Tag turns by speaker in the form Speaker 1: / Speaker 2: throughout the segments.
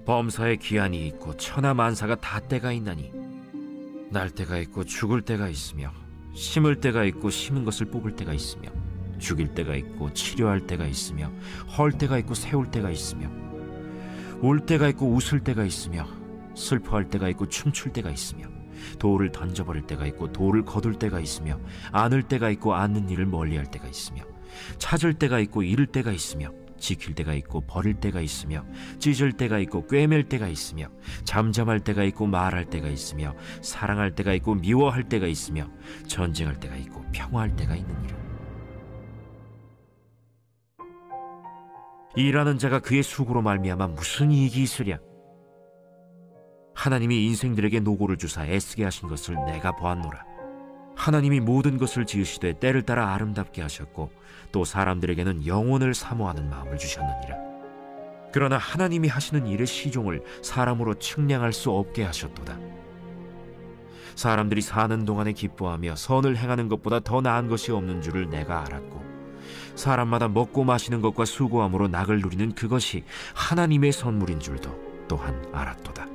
Speaker 1: 범사에 기한이 있고 천하만사가 다 때가 있나니 날 때가 있고 죽을 때가 있으며 심을 때가 있고 심은 것을 뽑을 때가 있으며 죽일 때가 있고 치료할 때가 있으며 헐 때가 있고 세울 때가 있으며 울 때가 있고 웃을 때가 있으며 슬퍼할 때가 있고 춤출 때가 있으며 돌을 던져버릴 때가 있고 돌을 거둘 때가 있으며 안을 때가 있고 안는 일을 멀리할 때가 있으며 찾을 때가 있고 잃을 때가 있으며 지킬 때가 있고 버릴 때가 있으며 찢을 때가 있고 꿰맬 때가 있으며 잠잠할 때가 있고 말할 때가 있으며 사랑할 때가 있고 미워할 때가 있으며 전쟁할 때가 있고 평화할 때가 있느니라. 일하는 자가 그의 수고로 말미암아 무슨 이익이 있으랴. 하나님이 인생들에게 노고를 주사 애쓰게 하신 것을 내가 보았노라. 하나님이 모든 것을 지으시되 때를 따라 아름답게 하셨고 또 사람들에게는 영혼을 사모하는 마음을 주셨느니라. 그러나 하나님이 하시는 일의 시종을 사람으로 측량할 수 없게 하셨도다. 사람들이 사는 동안에 기뻐하며 선을 행하는 것보다 더 나은 것이 없는 줄을 내가 알았고 사람마다 먹고 마시는 것과 수고함으로 낙을 누리는 그것이 하나님의 선물인 줄도 또한 알았도다.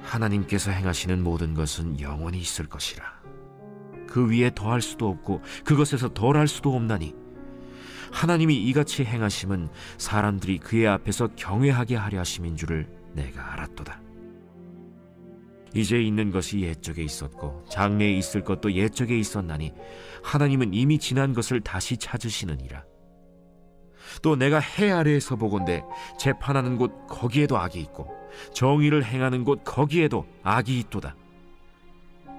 Speaker 1: 하나님께서 행하시는 모든 것은 영원히 있을 것이라. 그 위에 더할 수도 없고 그것에서 덜할 수도 없나니 하나님이 이같이 행하심은 사람들이 그의 앞에서 경외하게 하려 하심인 줄을 내가 알았도다. 이제 있는 것이 옛적에 있었고 장래에 있을 것도 옛적에 있었나니 하나님은 이미 지난 것을 다시 찾으시느니라. 또 내가 해 아래에서 보건대 재판하는 곳 거기에도 악이 있고 정의를 행하는 곳 거기에도 악이 있도다.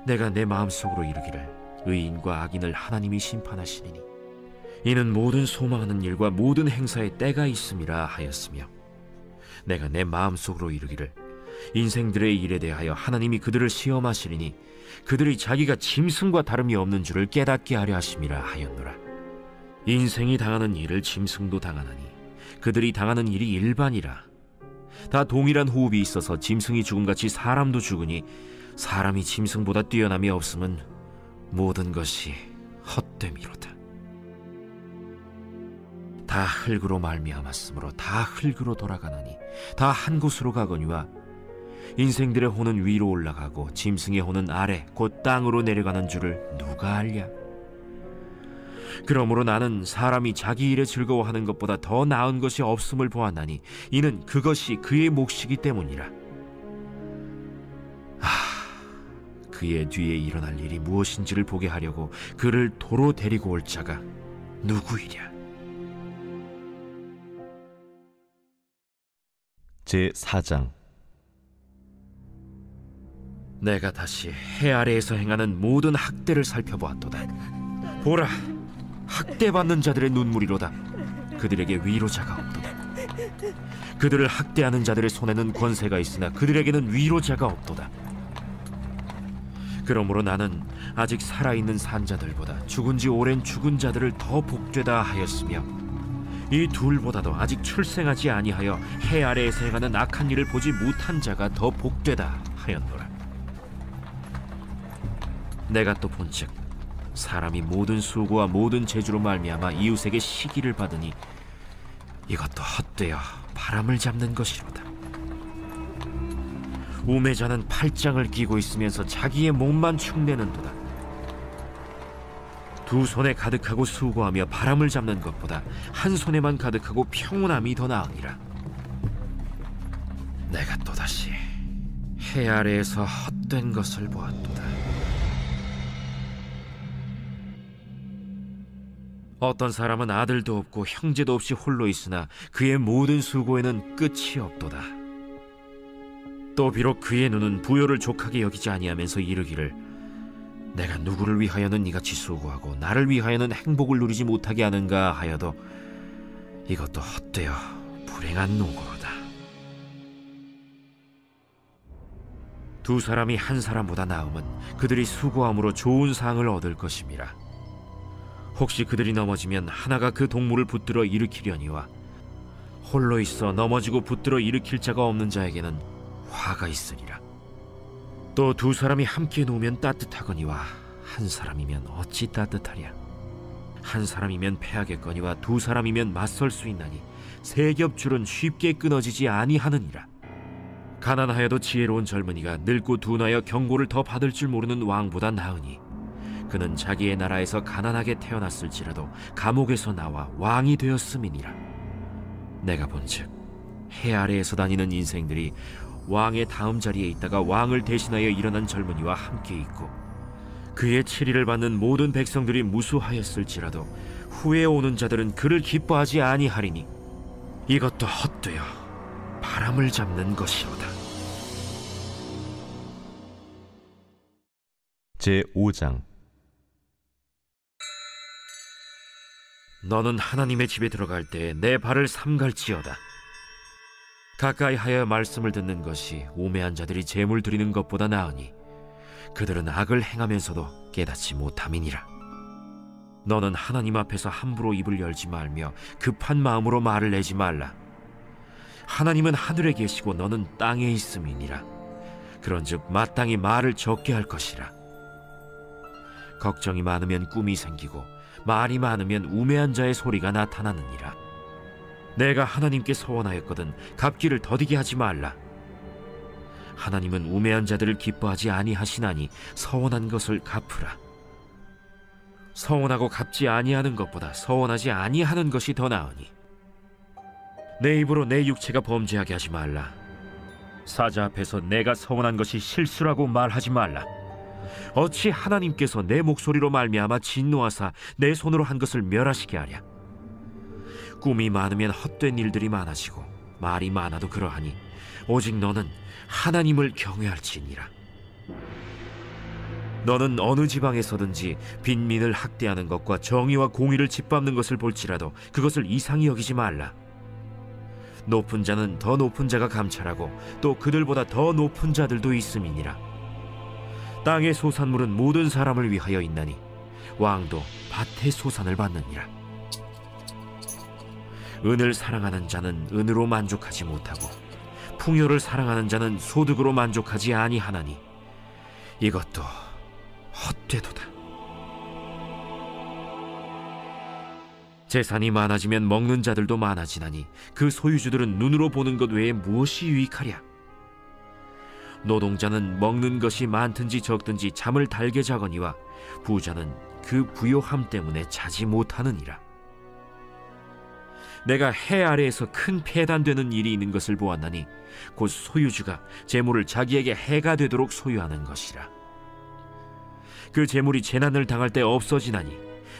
Speaker 1: 내가 내 마음속으로 이르기를 의인과 악인을 하나님이 심판하시리니 이는 모든 소망하는 일과 모든 행사에 때가 있음이라 하였으며 내가 내 마음속으로 이르기를 인생들의 일에 대하여 하나님이 그들을 시험하시리니 그들이 자기가 짐승과 다름이 없는 줄을 깨닫게 하려 하심이라 하였노라. 인생이 당하는 일을 짐승도 당하나니 그들이 당하는 일이 일반이라. 다 동일한 호흡이 있어서 짐승이 죽음같이 사람도 죽으니 사람이 짐승보다 뛰어남이 없음은 모든 것이 헛됨이로다. 다 흙으로 말미암았으므로 다 흙으로 돌아가나니 다 한 곳으로 가거니와 인생들의 혼은 위로 올라가고 짐승의 혼은 아래 곧 땅으로 내려가는 줄을 누가 알랴. 그러므로 나는 사람이 자기 일에 즐거워하는 것보다 더 나은 것이 없음을 보았나니 이는 그것이 그의 몫이기 때문이라. 그의 뒤에 일어날 일이 무엇인지를 보게 하려고 그를 도로 데리고 올 자가 누구이랴.
Speaker 2: 제4장.
Speaker 1: 내가 다시 해 아래에서 행하는 모든 학대를 살펴보았도다. 보라, 학대받는 자들의 눈물이로다. 그들에게 위로자가 없도다. 그들을 학대하는 자들의 손에는 권세가 있으나 그들에게는 위로자가 없도다. 그러므로 나는 아직 살아있는 산자들보다 죽은 지 오랜 죽은 자들을 더 복되다 하였으며 이 둘보다도 아직 출생하지 아니하여 해 아래에서 행하는 악한 일을 보지 못한 자가 더 복되다 하였노라. 내가 또 본즉 사람이 모든 수고와 모든 재주로 말미암아 이웃에게 시기를 받으니 이것도 헛되어 바람을 잡는 것이로다. 우매자는 팔짱을 끼고 있으면서 자기의 몸만 축내는도다. 두 손에 가득하고 수고하며 바람을 잡는 것보다 한 손에만 가득하고 평온함이 더 나으니라. 내가 또다시 해 아래에서 헛된 것을 보았도다. 어떤 사람은 아들도 없고 형제도 없이 홀로 있으나 그의 모든 수고에는 끝이 없도다. 또 비록 그의 눈은 부요를 족하게 여기지 아니하면서 이르기를 내가 누구를 위하여는 이같이 수고하고 나를 위하여는 행복을 누리지 못하게 하는가 하여도 이것도 헛되어 불행한 노고로다. 두 사람이 한 사람보다 나음은 그들이 수고함으로 좋은 상을 얻을 것임이라. 혹시 그들이 넘어지면 하나가 그 동물을 붙들어 일으키려니와 홀로 있어 넘어지고 붙들어 일으킬 자가 없는 자에게는 화가 있으리라. 또 두 사람이 함께 누우면 따뜻하거니와 한 사람이면 어찌 따뜻하랴. 한 사람이면 패하겠거니와 두 사람이면 맞설 수 있나니 세 겹줄은 쉽게 끊어지지 아니하느니라. 가난하여도 지혜로운 젊은이가 늙고 둔하여 경고를 더 받을 줄 모르는 왕보다 나으니 그는 자기의 나라에서 가난하게 태어났을지라도 감옥에서 나와 왕이 되었음이니라. 내가 본즉 해 아래에서 다니는 인생들이 왕의 다음 자리에 있다가 왕을 대신하여 일어난 젊은이와 함께 있고 그의 치리를 받는 모든 백성들이 무수하였을지라도 후에 오는 자들은 그를 기뻐하지 아니하리니 이것도 헛되어 바람을 잡는 것이로다.
Speaker 2: 제5장.
Speaker 1: 너는 하나님의 집에 들어갈 때 내 발을 삼갈지어다. 가까이 하여 말씀을 듣는 것이 우매한 자들이 제물 드리는 것보다 나으니 그들은 악을 행하면서도 깨닫지 못함이니라. 너는 하나님 앞에서 함부로 입을 열지 말며 급한 마음으로 말을 내지 말라. 하나님은 하늘에 계시고 너는 땅에 있음이니라. 그런즉 마땅히 말을 적게 할 것이라. 걱정이 많으면 꿈이 생기고 말이 많으면 우매한 자의 소리가 나타나느니라. 내가 하나님께 서원하였거든 갚기를 더디게 하지 말라. 하나님은 우매한 자들을 기뻐하지 아니하시나니 서원한 것을 갚으라. 서원하고 갚지 아니하는 것보다 서원하지 아니하는 것이 더 나으니 내 입으로 내 육체가 범죄하게 하지 말라. 사자 앞에서 내가 서원한 것이 실수라고 말하지 말라. 어찌 하나님께서 내 목소리로 말미암아 진노하사 내 손으로 한 것을 멸하시게 하랴. 꿈이 많으면 헛된 일들이 많아지고 말이 많아도 그러하니 오직 너는 하나님을 경외할지니라. 너는 어느 지방에서든지 빈민을 학대하는 것과 정의와 공의를 짓밟는 것을 볼지라도 그것을 이상히 여기지 말라. 높은 자는 더 높은 자가 감찰하고 또 그들보다 더 높은 자들도 있음이니라. 땅의 소산물은 모든 사람을 위하여 있나니 왕도 밭의 소산을 받느니라. 은을 사랑하는 자는 은으로 만족하지 못하고 풍요를 사랑하는 자는 소득으로 만족하지 아니하나니 이것도 헛되도다. 재산이 많아지면 먹는 자들도 많아지나니 그 소유주들은 눈으로 보는 것 외에 무엇이 유익하랴. 노동자는 먹는 것이 많든지 적든지 잠을 달게 자거니와 부자는 그 부요함 때문에 자지 못하느니라. 내가 해 아래에서 큰 폐단되는 일이 있는 것을 보았나니 곧 소유주가 재물을 자기에게 해가 되도록 소유하는 것이라. 그 재물이 재난을 당할 때 없어지나니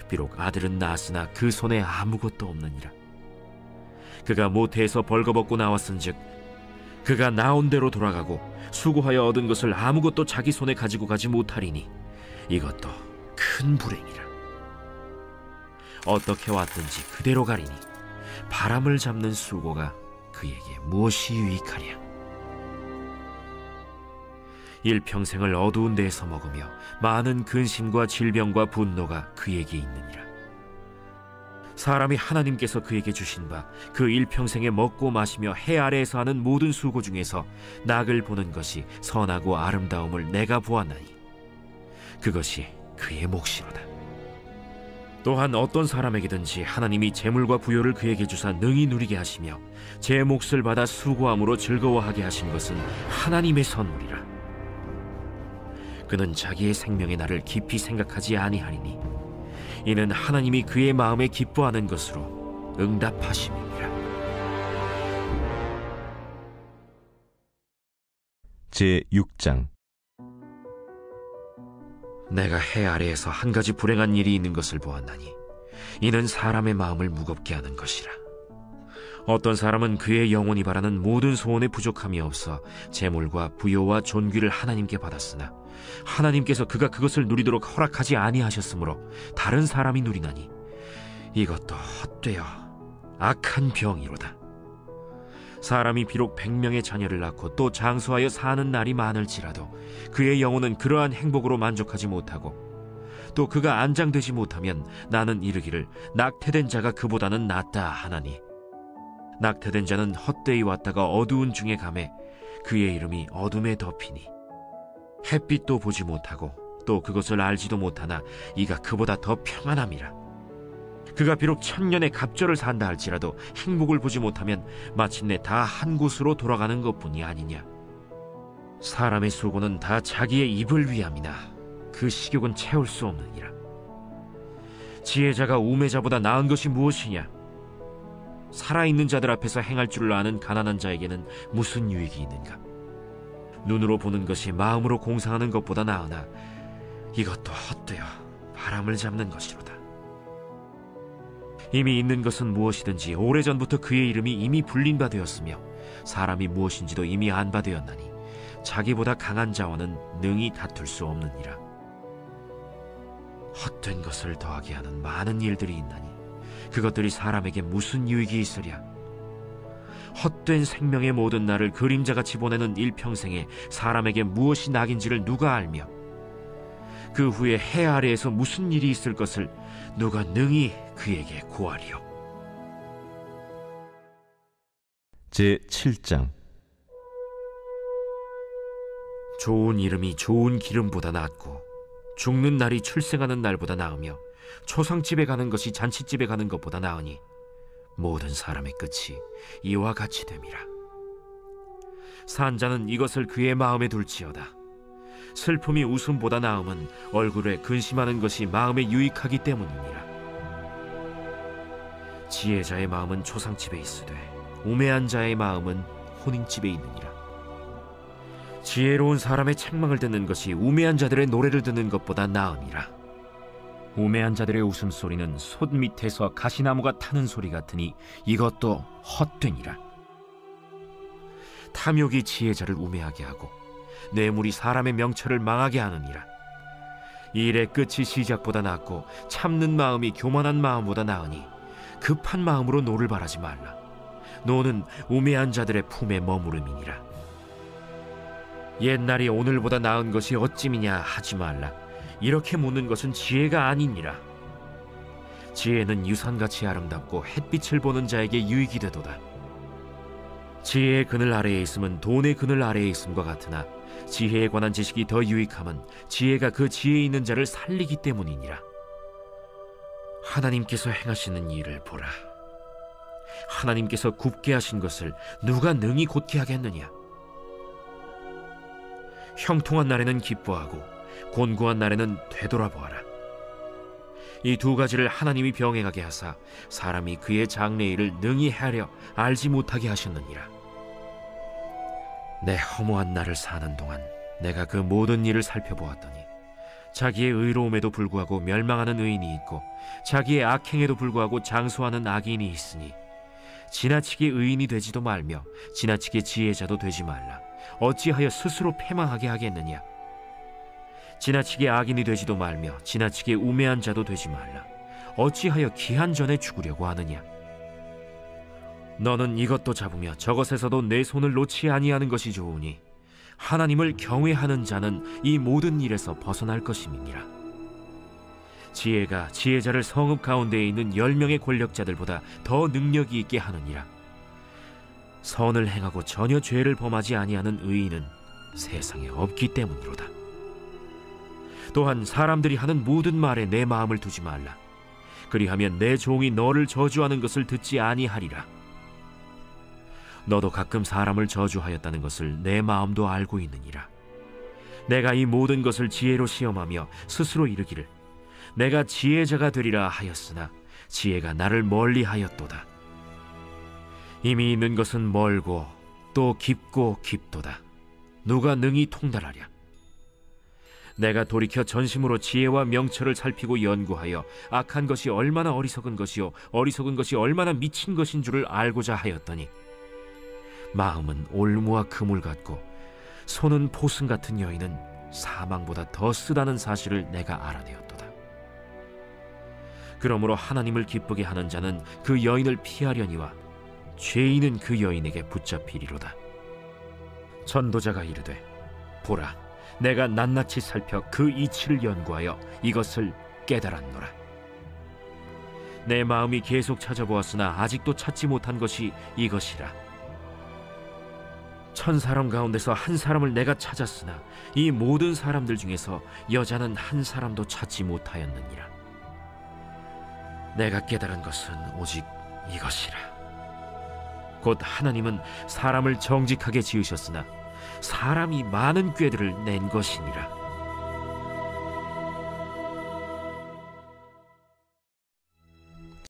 Speaker 1: 비록 아들은 낳았으나 그 손에 아무것도 없느니라. 그가 모태에서 벌거벗고 나왔은즉 그가 나온 대로 돌아가고 수고하여 얻은 것을 아무것도 자기 손에 가지고 가지 못하리니 이것도 큰 불행이라. 어떻게 왔든지 그대로 가리니 바람을 잡는 수고가 그에게 무엇이 유익하랴. 일평생을 어두운 데에서 먹으며 많은 근심과 질병과 분노가 그에게 있느니라. 사람이 하나님께서 그에게 주신 바 그 일평생에 먹고 마시며 해 아래에서 하는 모든 수고 중에서 낙을 보는 것이 선하고 아름다움을 내가 보았나니 그것이 그의 몫이로다. 또한 어떤 사람에게든지 하나님이 재물과 부요를 그에게 주사 능히 누리게 하시며 제 몫을 받아 수고함으로 즐거워하게 하신 것은 하나님의 선물이라. 그는 자기의 생명의 날을 깊이 생각하지 아니하리니 이는 하나님이 그의 마음에 기뻐하는 것으로 응답하심이니라.
Speaker 2: 제6장.
Speaker 1: 내가 해 아래에서 한 가지 불행한 일이 있는 것을 보았나니 이는 사람의 마음을 무겁게 하는 것이라. 어떤 사람은 그의 영혼이 바라는 모든 소원에 부족함이 없어 재물과 부요와 존귀를 하나님께 받았으나 하나님께서 그가 그것을 누리도록 허락하지 아니하셨으므로 다른 사람이 누리나니 이것도 헛되어 악한 병이로다. 사람이 비록 100명의 자녀를 낳고 또 장수하여 사는 날이 많을지라도 그의 영혼은 그러한 행복으로 만족하지 못하고 또 그가 안장되지 못하면 나는 이르기를 낙태된 자가 그보다는 낫다 하나니 낙태된 자는 헛되이 왔다가 어두운 중에 가매 그의 이름이 어둠에 덮이니 햇빛도 보지 못하고 또 그것을 알지도 못하나 이가 그보다 더 평안함이라. 그가 비록 천년의 갑절을 산다 할지라도 행복을 보지 못하면 마침내 다 한 곳으로 돌아가는 것뿐이 아니냐. 사람의 수고는 다 자기의 입을 위함이나 그 식욕은 채울 수 없느니라. 지혜자가 우매자보다 나은 것이 무엇이냐? 살아있는 자들 앞에서 행할 줄을 아는 가난한 자에게는 무슨 유익이 있는가? 눈으로 보는 것이 마음으로 공상하는 것보다 나으나 이것도 헛되어 바람을 잡는 것이로다. 이미 있는 것은 무엇이든지 오래전부터 그의 이름이 이미 불린 바 되었으며 사람이 무엇인지도 이미 안 바 되었나니 자기보다 강한 자와는 능히 다툴 수 없느니라. 헛된 것을 더하게 하는 많은 일들이 있나니 그것들이 사람에게 무슨 유익이 있으랴. 헛된 생명의 모든 날을 그림자같이 보내는 일평생에 사람에게 무엇이 낙인지를 누가 알며 그 후에 해 아래에서 무슨 일이 있을 것을 누가 능히 그에게 고하리요.
Speaker 2: 제7장.
Speaker 1: 좋은 이름이 좋은 기름보다 낫고 죽는 날이 출생하는 날보다 나으며 초상집에 가는 것이 잔치집에 가는 것보다 나으니 모든 사람의 끝이 이와 같이 됨이라. 산자는 이것을 그의 마음에 둘지어다. 슬픔이 웃음보다 나음은 얼굴에 근심하는 것이 마음에 유익하기 때문이니라. 지혜자의 마음은 초상집에 있으되 우매한 자의 마음은 혼인집에 있느니라. 지혜로운 사람의 책망을 듣는 것이 우매한 자들의 노래를 듣는 것보다 나으니라. 우매한 자들의 웃음소리는 솥 밑에서 가시나무가 타는 소리 같으니 이것도 헛되니라. 탐욕이 지혜자를 우매하게 하고 뇌물이 사람의 명철을 망하게 하느니라. 일의 끝이 시작보다 낫고 참는 마음이 교만한 마음보다 나으니 급한 마음으로 노를 바라지 말라. 노는 우매한 자들의 품에 머무름이니라. 옛날이 오늘보다 나은 것이 어찌미냐 하지 말라. 이렇게 묻는 것은 지혜가 아니니라. 지혜는 유산같이 아름답고 햇빛을 보는 자에게 유익이 되도다. 지혜의 그늘 아래에 있음은 돈의 그늘 아래에 있음과 같으나 지혜에 관한 지식이 더 유익함은 지혜가 그 지혜 있는 자를 살리기 때문이니라. 하나님께서 행하시는 일을 보라. 하나님께서 굽게 하신 것을 누가 능히 곧게 하겠느냐. 형통한 날에는 기뻐하고 곤고한 날에는 되돌아보아라. 이 두 가지를 하나님이 병행하게 하사 사람이 그의 장래일을 능히 하려 알지 못하게 하셨느니라. 내 허무한 날을 사는 동안 내가 그 모든 일을 살펴보았더니 자기의 의로움에도 불구하고 멸망하는 의인이 있고 자기의 악행에도 불구하고 장수하는 악인이 있으니 지나치게 의인이 되지도 말며 지나치게 지혜자도 되지 말라. 어찌하여 스스로 패망하게 하겠느냐. 지나치게 악인이 되지도 말며 지나치게 우매한 자도 되지 말라. 어찌하여 기한 전에 죽으려고 하느냐. 너는 이것도 잡으며 저것에서도 내 손을 놓지 아니하는 것이 좋으니 하나님을 경외하는 자는 이 모든 일에서 벗어날 것임이니라. 지혜가 지혜자를 성읍 가운데에 있는 10명의 권력자들보다 더 능력이 있게 하느니라. 선을 행하고 전혀 죄를 범하지 아니하는 의인은 세상에 없기 때문이로다. 또한 사람들이 하는 모든 말에 내 마음을 두지 말라. 그리하면 내 종이 너를 저주하는 것을 듣지 아니하리라. 너도 가끔 사람을 저주하였다는 것을 내 마음도 알고 있느니라. 내가 이 모든 것을 지혜로 시험하며 스스로 이르기를 내가 지혜자가 되리라 하였으나 지혜가 나를 멀리하였도다. 이미 있는 것은 멀고 또 깊고 깊도다. 누가 능히 통달하랴. 내가 돌이켜 전심으로 지혜와 명철을 살피고 연구하여 악한 것이 얼마나 어리석은 것이요 어리석은 것이 얼마나 미친 것인 줄을 알고자 하였더니 마음은 올무와 그물 같고 손은 포승 같은 여인은 사망보다 더 쓰다는 사실을 내가 알아내었도다. 그러므로 하나님을 기쁘게 하는 자는 그 여인을 피하려니와 죄인은 그 여인에게 붙잡히리로다. 전도자가 이르되 보라, 내가 낱낱이 살펴 그 이치를 연구하여 이것을 깨달았노라. 내 마음이 계속 찾아보았으나 아직도 찾지 못한 것이 이것이라. 1000사람 가운데서 한 사람을 내가 찾았으나 이 모든 사람들 중에서 여자는 한 사람도 찾지 못하였느니라. 내가 깨달은 것은 오직 이것이라. 곧 하나님은 사람을 정직하게 지으셨으나 사람이 많은 꾀들을 낸 것이니라.